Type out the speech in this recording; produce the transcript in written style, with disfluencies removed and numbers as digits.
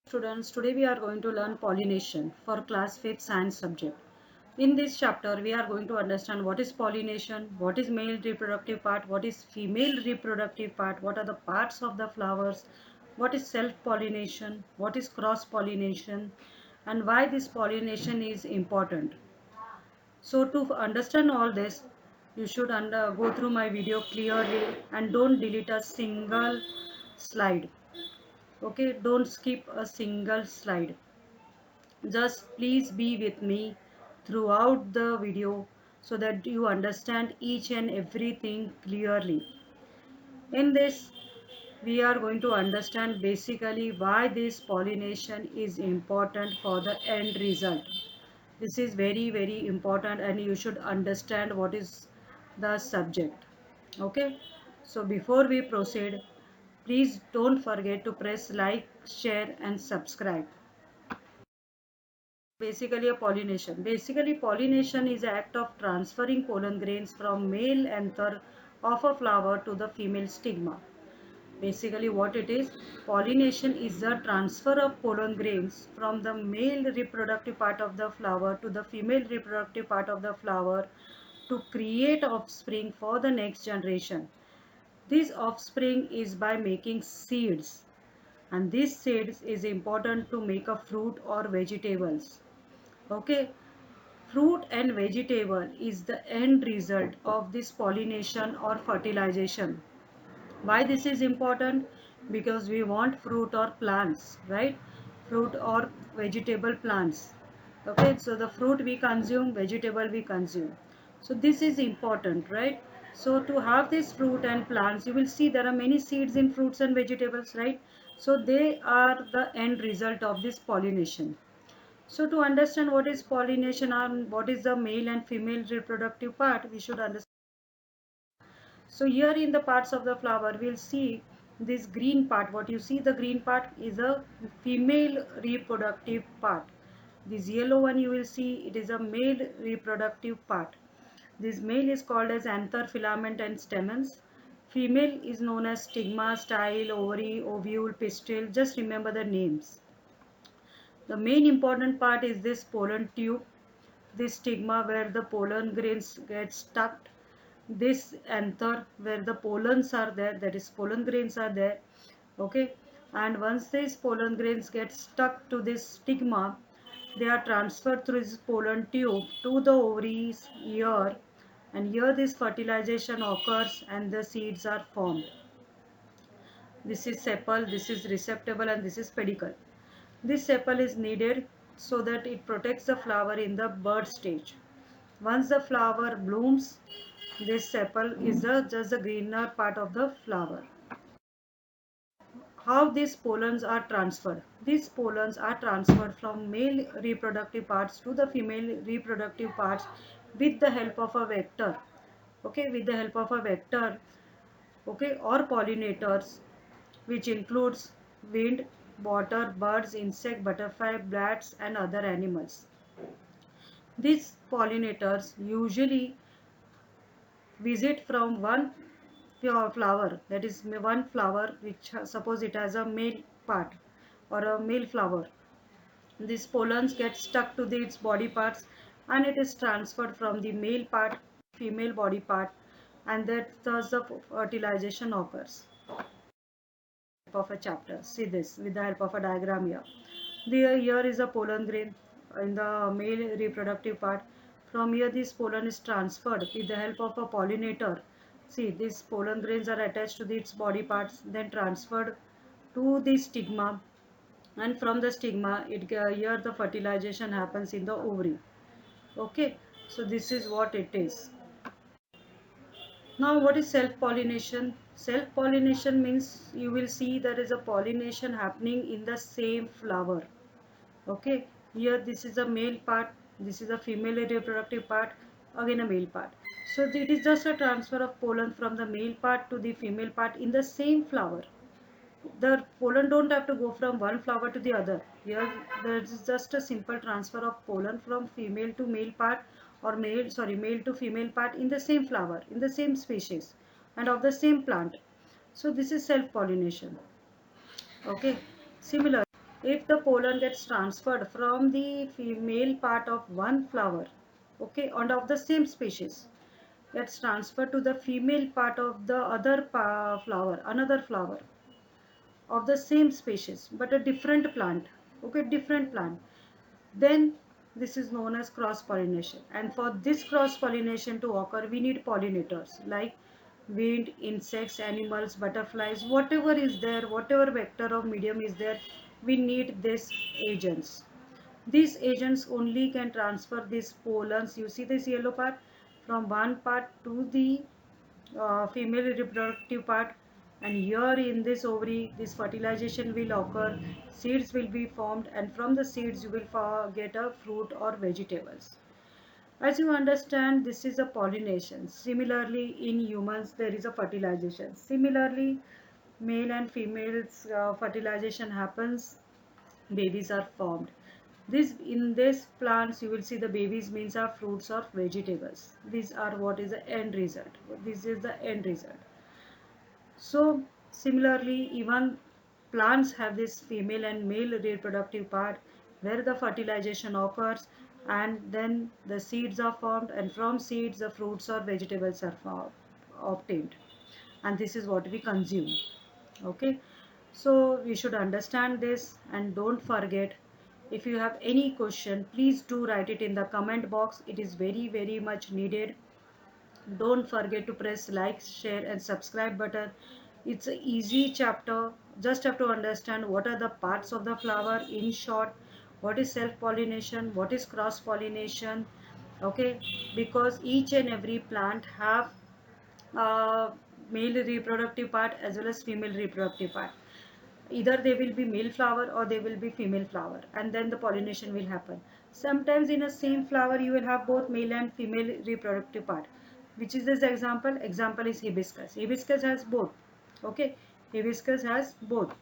Students, today we are going to learn pollination for class 5th science subject. In this chapter, we are going to understand what is pollination, what is male reproductive part, what is female reproductive part, what are the parts of the flowers, what is self-pollination, what is cross-pollination, and why this pollination is important. So to understand all this, you should go through my video clearly and don't delete a single slide. Okay, don't skip a single slide. Just please be with me throughout the video so that you understand each and everything clearly. In this, we are going to understand basically why this pollination is important for the end result. This is very important and you should understand what is the subject. Okay, so before we proceed, please don't forget to press like, share and subscribe. Basically a pollination. Basically pollination is an act of transferring pollen grains from male anther of a flower to the female stigma. Basically what it is, pollination is the transfer of pollen grains from the male reproductive part of the flower to the female reproductive part of the flower to create offspring for the next generation. This offspring is by making seeds, and these seeds is important to make a fruit or vegetables. Okay, fruit and vegetable is the end result of this pollination or fertilization. Why this is important? Because we want fruit or plants, right? Fruit or vegetable plants. Okay, so the fruit we consume, vegetable we consume. So this is important, right? So to have this fruit and plants, you will see there are many seeds in fruits and vegetables, right? So they are the end result of this pollination. So to understand what is pollination and what is the male and female reproductive part, we should understand. So here in the parts of the flower, we'll see this green part. What you see, the green part is a female reproductive part. This yellow one you will see, it is a male reproductive part. This male is called as anther, filament and stamens. Female is known as stigma, style, ovary, ovule, pistil. Just remember the names. The main important part is this pollen tube, this stigma where the pollen grains get stuck, this anther where the pollens are there, that is pollen grains are there. Okay, and once these pollen grains get stuck to this stigma, they are transferred through this pollen tube to the ovaries here, and here this fertilization occurs and the seeds are formed. This is sepal, this is receptacle and this is pedicle. This sepal is needed so that it protects the flower in the bud stage. Once the flower blooms, this sepal is just the greener part of the flower. How these pollens are transferred? These pollens are transferred from male reproductive parts to the female reproductive parts with the help of a vector. Okay, with the help of a vector, okay, or pollinators, which includes wind, water, birds, insect, butterfly, bats and other animals. These pollinators usually visit from one flower, that is one flower which suppose it has a male part or a male flower. These pollens get stuck to its body parts and it is transferred from the male part female body part, and that thus the fertilization occurs. Of a chapter, see this with the help of a diagram here. Here is a pollen grain in the male reproductive part. From here this pollen is transferred with the help of a pollinator. See, these pollen grains are attached to its body parts, then transferred to the stigma, and from the stigma here the fertilization happens in the ovary. Okay, so this is what it is. Now what is self-pollination? Self-pollination means you will see there is a pollination happening in the same flower. Okay, here this is a male part, this is a female reproductive part, again a male part. So it is just a transfer of pollen from the male part to the female part in the same flower. The pollen don't have to go from one flower to the other. Here there is just a simple transfer of pollen from female to male part, or male to female part in the same flower, in the same species and of the same plant. So this is self pollination. Okay, similar. if the pollen gets transferred from the female part of one flower, okay, and of the same species, gets transferred to the female part of the other flower, another flower of the same species but a different plant, okay, different plant, then this is known as cross pollination. And for this cross pollination to occur, we need pollinators like wind, insects, animals, butterflies, whatever is there, whatever vector of medium is there, we need these agents. These agents only can transfer these pollens, you see this yellow part, from one part to the female reproductive part, and here in this ovary this fertilization will occur, seeds will be formed, and from the seeds you will get a fruit or vegetables. As you understand, this is a pollination. Similarly, in humans there is a fertilization. Similarly, male and females fertilization happens, babies are formed. This in this plants you will see the babies means are fruits or vegetables. These are what is the end result. This is the end result. So similarly, even plants have this female and male reproductive part where the fertilization occurs, and then the seeds are formed, and from seeds the fruits or vegetables are obtained, and this is what we consume. Okay, so we should understand this, and don't forget, if you have any question, please do write it in the comment box. It is very much needed. Don't forget to press like, share and subscribe button. It's an easy chapter. Just have to understand what are the parts of the flower in short, what is self pollination, what is cross pollination. Okay, because each and every plant have male reproductive part as well as female reproductive part. Either they will be male flower or they will be female flower, and then the pollination will happen. Sometimes in a same flower you will have both male and female reproductive part. Which is this example? Example is hibiscus. Hibiscus has both. Okay, hibiscus has both.